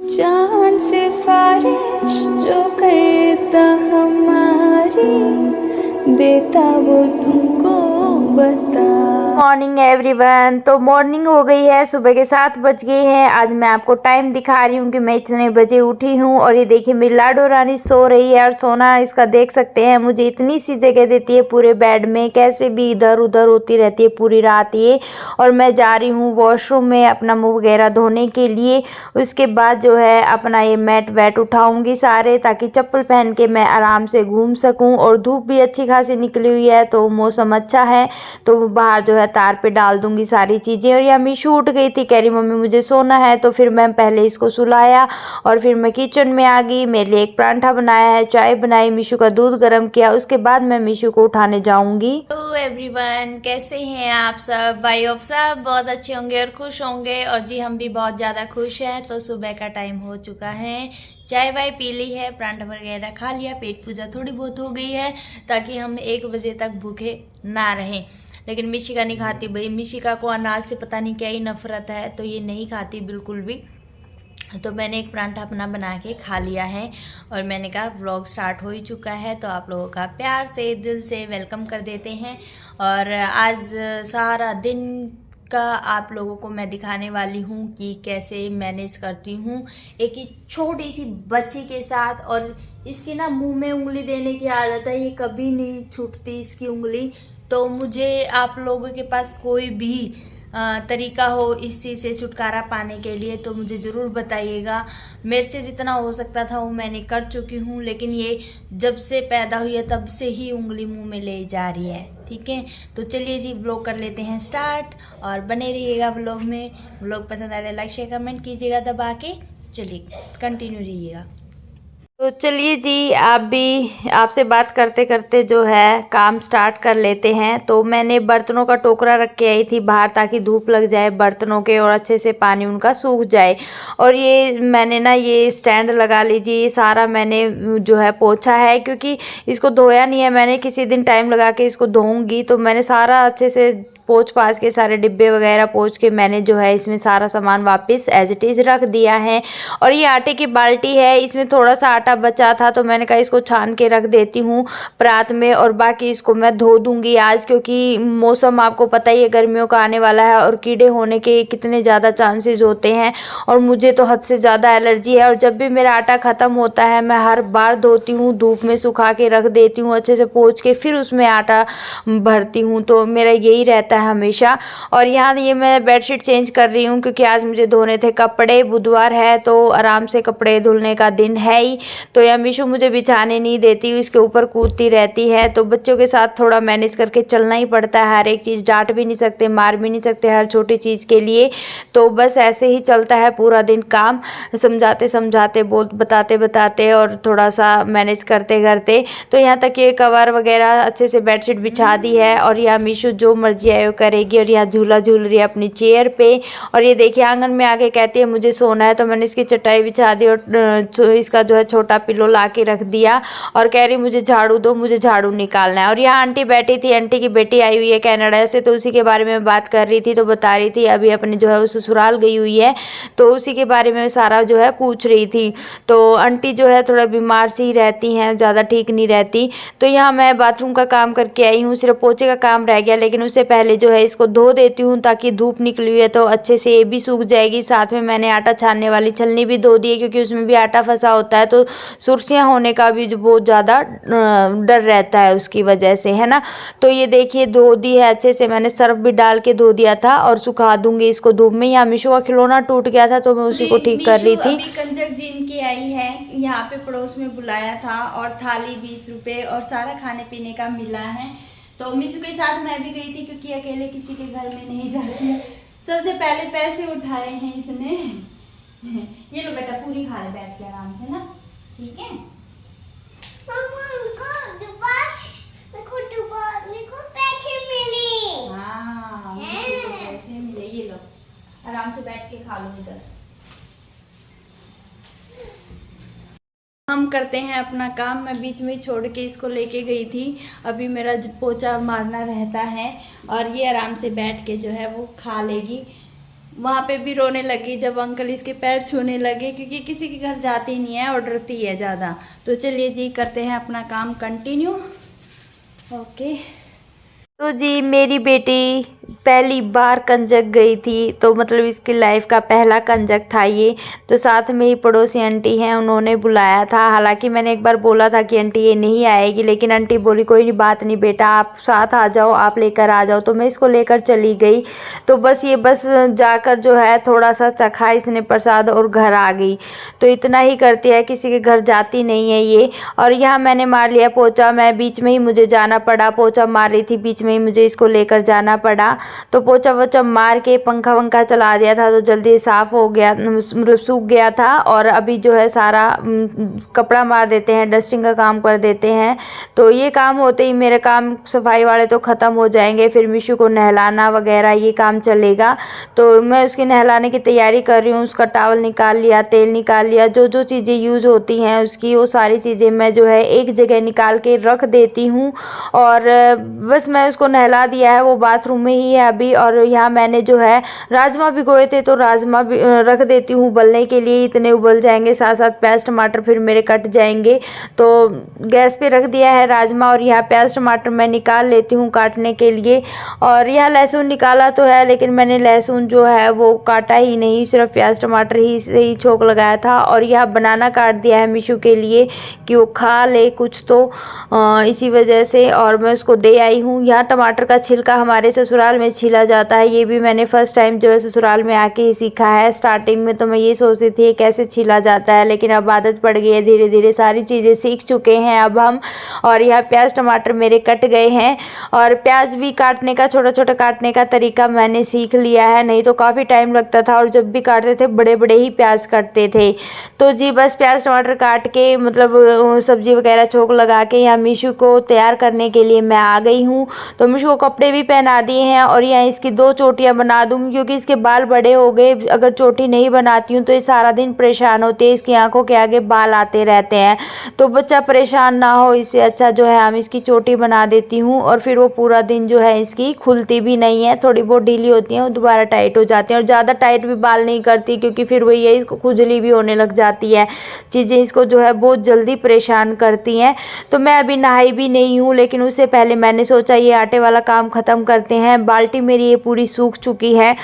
चांद सिफारिश जो करता हमारी, देता वो तुमको बता। Morning everyone. तो मॉर्निंग हो गई है, सुबह के 7 बज गए हैं। आज मैं आपको टाइम दिखा रही हूँ कि मैं इतने बजे उठी हूँ। और ये देखिए मेरी लाडो रानी सो रही है, और सोना इसका देख सकते हैं। मुझे इतनी सी जगह देती है पूरे बेड में, कैसे भी इधर उधर होती रहती है पूरी रात ये। और मैं जा रही हूँ वॉशरूम में अपना मुँह वगैरह धोने के लिए। उसके बाद जो है अपना ये मैट वैट उठाऊंगी सारे, ताकि चप्पल पहन के मैं आराम से घूम सकूँ। और धूप भी अच्छी खासी निकली हुई है, तो मौसम अच्छा है, तो बाहर जो है तार पे डाल दूंगी सारी चीज़ें। और यह मिशू उठ गई थी, कह रही मम्मी मुझे सोना है। तो फिर मैं पहले इसको सुलाया, और फिर मैं किचन में आ गई। मेरे लिए एक परांठा बनाया है, चाय बनाई, मिशू का दूध गर्म किया। उसके बाद मैं मिशू को उठाने जाऊंगी। तो एवरीवन, कैसे हैं आप सब? आई होप सब बहुत अच्छे होंगे और खुश होंगे। और जी हम भी बहुत ज़्यादा खुश हैं। तो सुबह का टाइम हो चुका है, चाय वाय पी ली है, परांठा वगैरह खा लिया, पेट पूजा थोड़ी बहुत हो गई है, ताकि हम 1 बजे तक भूखे ना रहें। लेकिन मिशिका नहीं खाती भाई, मिशिका को अनाज से पता नहीं क्या ही नफरत है, तो ये नहीं खाती बिल्कुल भी। तो मैंने एक परांठा अपना बना के खा लिया है, और मैंने कहा व्लॉग स्टार्ट हो ही चुका है, तो आप लोगों का प्यार से दिल से वेलकम कर देते हैं। और आज सारा दिन का आप लोगों को मैं दिखाने वाली हूँ कि कैसे मैनेज करती हूँ एक ही छोटी सी बच्ची के साथ। और इसकी ना मुंह में उंगली देने की आदत है, ये कभी नहीं छूटती इसकी उंगली। तो मुझे आप लोगों के पास कोई भी तरीका हो इस चीज़ से छुटकारा पाने के लिए तो मुझे ज़रूर बताइएगा। मेरे से जितना हो सकता था वो मैंने कर चुकी हूँ, लेकिन ये जब से पैदा हुई है तब से ही उंगली मुंह में ले जा रही है। ठीक है, तो चलिए जी व्लॉग कर लेते हैं स्टार्ट, और बने रहिएगा व्लॉग में। व्लॉग पसंद आए तो लाइक शेयर कमेंट कीजिएगा दबा के। चलिए कंटिन्यू रहिएगा। तो चलिए जी, आप भी आपसे बात करते करते जो है काम स्टार्ट कर लेते हैं। तो मैंने बर्तनों का टोकरा रख के आई थी बाहर, ताकि धूप लग जाए बर्तनों के और अच्छे से पानी उनका सूख जाए। और ये मैंने ना ये स्टैंड लगा लीजिए, ये सारा मैंने जो है पोंछा है, क्योंकि इसको धोया नहीं है मैंने। किसी दिन टाइम लगा के इसको धोऊंगी। तो मैंने सारा अच्छे से पोंछ पाछ के सारे डिब्बे वगैरह पोंछ के मैंने जो है इसमें सारा सामान वापस एज इट इज़ रख दिया है। और ये आटे की बाल्टी है, इसमें थोड़ा सा आटा बचा था, तो मैंने कहा इसको छान के रख देती हूँ परात में, और बाकी इसको मैं धो दूंगी आज, क्योंकि मौसम आपको पता ही है गर्मियों का आने वाला है, और कीड़े होने के कितने ज़्यादा चांसेस होते हैं। और मुझे तो हद से ज़्यादा एलर्जी है, और जब भी मेरा आटा ख़त्म होता है मैं हर बार धोती हूँ, धूप में सुखा के रख देती हूँ अच्छे से पोंछ के, फिर उसमें आटा भरती हूँ। तो मेरा यही रहता है हमेशा। और यहाँ ये मैं बेडशीट चेंज कर रही हूँ, क्योंकि आज मुझे धोने थे कपड़े। बुधवार है तो आराम से कपड़े धुलने का दिन है ही। तो यह मिशू मुझे बिछाने नहीं देती, इसके ऊपर कूदती रहती है। तो बच्चों के साथ थोड़ा मैनेज करके चलना ही पड़ता है, हर एक चीज़ डांट भी नहीं सकते, मार भी नहीं सकते हर छोटी चीज़ के लिए। तो बस ऐसे ही चलता है पूरा दिन काम, समझाते समझाते बहुत बताते बताते और थोड़ा सा मैनेज करते करते। तो यहाँ तक ये कवर वगैरह अच्छे से बेडशीट बिछा दी है, और यह मिशू जो मर्जी है वो करेगी। और यहाँ झूला झूल रही है अपनी चेयर पे। और ये देखिए आंगन में आके कहती है मुझे सोना है, तो मैंने इसकी चटाई बिछा दी, और इसका जो है छोटा पिलो ला के रख दिया, और कह रही मुझे झाड़ू दो, मुझे झाड़ू निकालना है। और यहाँ आंटी बैठी थी, आंटी की बेटी आई हुई है कनाडा से, तो उसी के बारे में बात कर रही थी। तो बता रही थी अभी अपने जो है वो ससुराल गई हुई है, तो उसी के बारे में सारा जो है पूछ रही थी। तो आंटी जो है थोड़ा बीमार सी रहती हैं, ज़्यादा ठीक नहीं रहती। तो यहाँ मैं बाथरूम का काम करके आई हूँ, सिर्फ पोछे का काम रह गया, लेकिन उससे पहले जो है इसको धो देती हूँ, ताकि धूप निकली हुई है तो अच्छे से ये भी सूख जाएगी। साथ में मैंने आटा छानने वाली छलनी भी धो दी है, क्योंकि उसमें भी आटा फंसा होता है, तो सुर्सियाँ होने का भी जो बहुत ज़्यादा डर रहता है उसकी वजह से, है ना। तो ये देखिए धो दी है अच्छे से, मैंने सर्फ भी डाल के धो दिया था, और सुखा दूंगी इसको धूप में। यहाँ मिशू का खिलौना टूट गया था, तो मैं उसी को ठीक कर रही थी। अभी कंजक जीन की आई है, यहाँ पे पड़ोस में बुलाया था, और थाली 20 रुपए और सारा खाने पीने का मिला है। तो मिशू के साथ मैं भी गई थी, क्योंकि अकेले किसी के घर में नहीं जाती। सबसे पहले पैसे उठाए हैं इसने। ये लो बेटा, पूरी खा ले बैठ के आराम से ना, ठीक है। हाँ, पैसे मिले, ये लो आराम से बैठ के खा लो इधर। हम करते हैं अपना काम। मैं बीच में छोड़ के इसको लेके गई थी, अभी मेरा पोछा मारना रहता है, और ये आराम से बैठ के जो है वो खा लेगी। वहाँ पे भी रोने लगी जब अंकल इसके पैर छूने लगे, क्योंकि किसी के घर जाती नहीं है और डरती है ज़्यादा। तो चलिए जी करते हैं अपना काम कंटिन्यू। ओके। तो जी मेरी बेटी पहली बार कंजक गई थी, तो मतलब इसकी लाइफ का पहला कंजक था ये। तो साथ में ही पड़ोसी आंटी हैं, उन्होंने बुलाया था। हालांकि मैंने एक बार बोला था कि आंटी ये नहीं आएगी, लेकिन आंटी बोली कोई नहीं, बात नहीं बेटा, आप साथ आ जाओ, आप लेकर आ जाओ। तो मैं इसको लेकर चली गई। तो बस जाकर जो है थोड़ा सा चखा इसने प्रसाद और घर आ गई। तो इतना ही करती है, किसी के घर जाती नहीं है ये। और यहाँ मैंने मार लिया पोछा, मैं बीच में ही मुझे जाना पड़ा, पोछा मार रही थी बीच में ही मुझे इसको लेकर जाना पड़ा। तो पोछा वोछा मार के पंखा वंखा चला दिया था, तो जल्दी साफ़ हो गया, मतलब सूख गया था। और अभी जो है सारा कपड़ा मार देते हैं, डस्टिंग का काम कर देते हैं। तो ये काम होते ही मेरे काम सफाई वाले तो ख़त्म हो जाएंगे। फिर मिशू को नहलाना वगैरह ये काम चलेगा। तो मैं उसके नहलाने की तैयारी कर रही हूँ। उसका टॉवल निकाल लिया, तेल निकाल लिया, जो जो चीज़ें यूज़ होती हैं उसकी, वो सारी चीज़ें मैं जो है एक जगह निकाल के रख देती हूँ। और बस मैं उसको नहला दिया है, वो बाथरूम में ही है अभी। और यहाँ मैंने जो है राजमा भिगोए थे, तो राजमा भी रख देती हूँ उबलने के लिए। इतने उबल जाएंगे, साथ साथ प्याज टमाटर फिर मेरे कट जाएंगे। तो गैस पे रख दिया है राजमा। और यहाँ प्याज टमाटर मैं निकाल लेती हूँ काटने के लिए। और यहाँ लहसुन निकाला तो है, लेकिन मैंने लहसुन जो है वो काटा ही नहीं, सिर्फ प्याज टमाटर ही से ही छोंक लगाया था। और यह बनाना काट दिया है मिशू के लिए कि वो खा ले कुछ, तो इसी वजह से। और मैं उसको दे आई हूँ। यहाँ टमाटर का छिलका हमारे ससुराल में छिला जाता है, ये भी मैंने फर्स्ट टाइम जो है ससुराल में आके ही सीखा है। स्टार्टिंग में तो मैं ये सोचती थी कैसे छिला जाता है, लेकिन अब आदत पड़ गई है, धीरे धीरे सारी चीज़ें सीख चुके हैं अब हम। और यहाँ प्याज टमाटर मेरे कट गए हैं। और प्याज भी काटने का, छोटा छोटा काटने का तरीका मैंने सीख लिया है, नहीं तो काफ़ी टाइम लगता था। और जब भी काटते थे बड़े बड़े ही प्याज कटते थे। तो जी बस प्याज टमाटर काट के मतलब सब्जी वगैरह छोंक लगा के यहाँ मिशू को तैयार करने के लिए मैं आ गई हूँ। तो मिशू को कपड़े भी पहना दिए हैं। और यहाँ इसकी 2 चोटियाँ बना दूँगी, क्योंकि इसके बाल बड़े हो गए। अगर चोटी नहीं बनाती हूँ तो ये सारा दिन परेशान होती है, इसकी आंखों के आगे बाल आते रहते हैं। तो बच्चा परेशान ना हो, इससे अच्छा जो है हम इसकी चोटी बना देती हूँ। और फिर वो पूरा दिन जो है इसकी खुलती भी नहीं है, थोड़ी बहुत ढीली होती हैं, वो दोबारा टाइट हो जाती हैं। और ज़्यादा टाइट भी बाल नहीं करती, क्योंकि फिर वही है, इसको खुजली भी होने लग जाती है। चीज़ें इसको जो है बहुत जल्दी परेशान करती हैं। तो मैं अभी नहाई भी नहीं हूँ, लेकिन उससे पहले मैंने सोचा ये आटे वाला काम ख़त्म करते हैं। बाल्टी मेरी ये पूरी सूख चुकी है।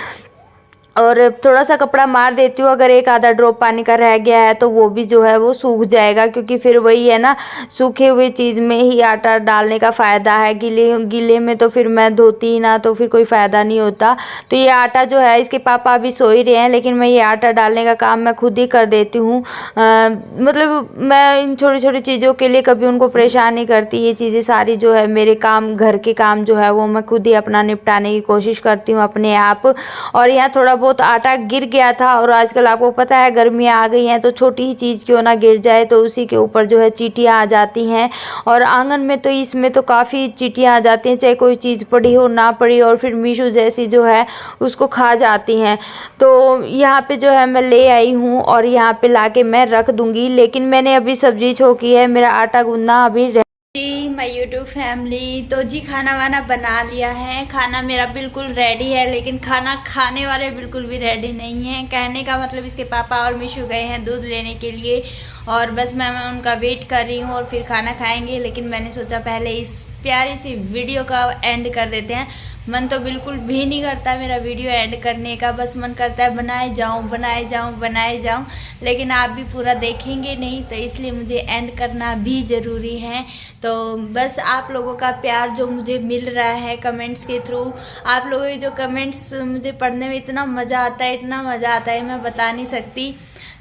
और थोड़ा सा कपड़ा मार देती हूँ, अगर एक आधा ड्रॉप पानी का रह गया है तो वो भी जो है वो सूख जाएगा। क्योंकि फिर वही है ना, सूखे हुए चीज़ में ही आटा डालने का फ़ायदा है। गीले में तो फिर मैं धोती ही ना, तो फिर कोई फ़ायदा नहीं होता। तो ये आटा जो है, इसके पापा अभी सो ही रहे हैं, लेकिन मैं ये आटा डालने का काम मैं खुद ही कर देती हूँ। मतलब मैं इन छोटी छोटी चीज़ों के लिए कभी उनको परेशान नहीं करती। ये चीज़ें सारी जो है मेरे काम, घर के काम जो है वो मैं खुद ही अपना निपटाने की कोशिश करती हूँ अपने आप। और यहाँ थोड़ा बहुत आटा गिर गया था। और आजकल आपको पता है गर्मियाँ आ गई हैं, तो छोटी ही चीज़ क्यों ना गिर जाए तो उसी के ऊपर जो है चींटियाँ आ जाती हैं। और आंगन में तो इसमें तो काफ़ी चींटियाँ आ जाती हैं, चाहे कोई चीज़ पड़ी हो ना पड़ी। और फिर मिशू जैसी जो है उसको खा जाती हैं। तो यहाँ पे जो है मैं ले आई हूँ और यहाँ पे लाके मैं रख दूँगी। लेकिन मैंने अभी सब्जी छोकी है, मेरा आटा गूंदना अभी जी माय यूट्यूब फैमिली। तो जी खाना वाना बना लिया है, खाना मेरा बिल्कुल रेडी है, लेकिन खाना खाने वाले बिल्कुल भी रेडी नहीं है। कहने का मतलब इसके पापा और मिशू गए हैं दूध लेने के लिए, और बस मैं उनका वेट कर रही हूँ और फिर खाना खाएंगे। लेकिन मैंने सोचा पहले इस प्यारी सी वीडियो का एंड कर देते हैं। मन तो बिल्कुल भी नहीं करता मेरा वीडियो एंड करने का, बस मन करता है बनाए जाऊँ बनाए जाऊँ बनाए जाऊँ, लेकिन आप भी पूरा देखेंगे नहीं, तो इसलिए मुझे एंड करना भी ज़रूरी है। तो बस आप लोगों का प्यार जो मुझे मिल रहा है कमेंट्स के थ्रू, आप लोगों के जो कमेंट्स मुझे पढ़ने में इतना मज़ा आता है, इतना मज़ा आता है मैं बता नहीं सकती।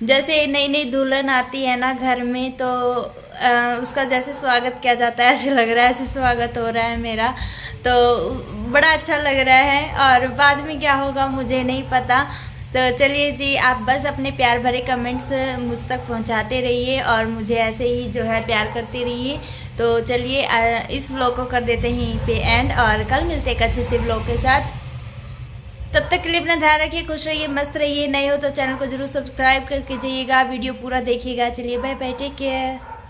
जैसे नई नई दुल्हन आती है ना घर में, तो उसका जैसे स्वागत किया जाता है ऐसे लग रहा है, ऐसे स्वागत हो रहा है मेरा, तो बड़ा अच्छा लग रहा है। और बाद में क्या होगा मुझे नहीं पता। तो चलिए जी, आप बस अपने प्यार भरे कमेंट्स मुझ तक पहुंचाते रहिए और मुझे ऐसे ही जो है प्यार करते रहिए। तो चलिए इस व्लॉग को कर देते हैं यहीं पे एंड, और कल मिलते हैं एक अच्छे से व्लॉग के साथ। तब तक के लिए अपना ध्यान रखिए, खुश रहिए, मस्त रहिए। नए हो तो चैनल को जरूर सब्सक्राइब करके जाइएगा, वीडियो पूरा देखिएगा। चलिए बाय बाय, टेक केयर।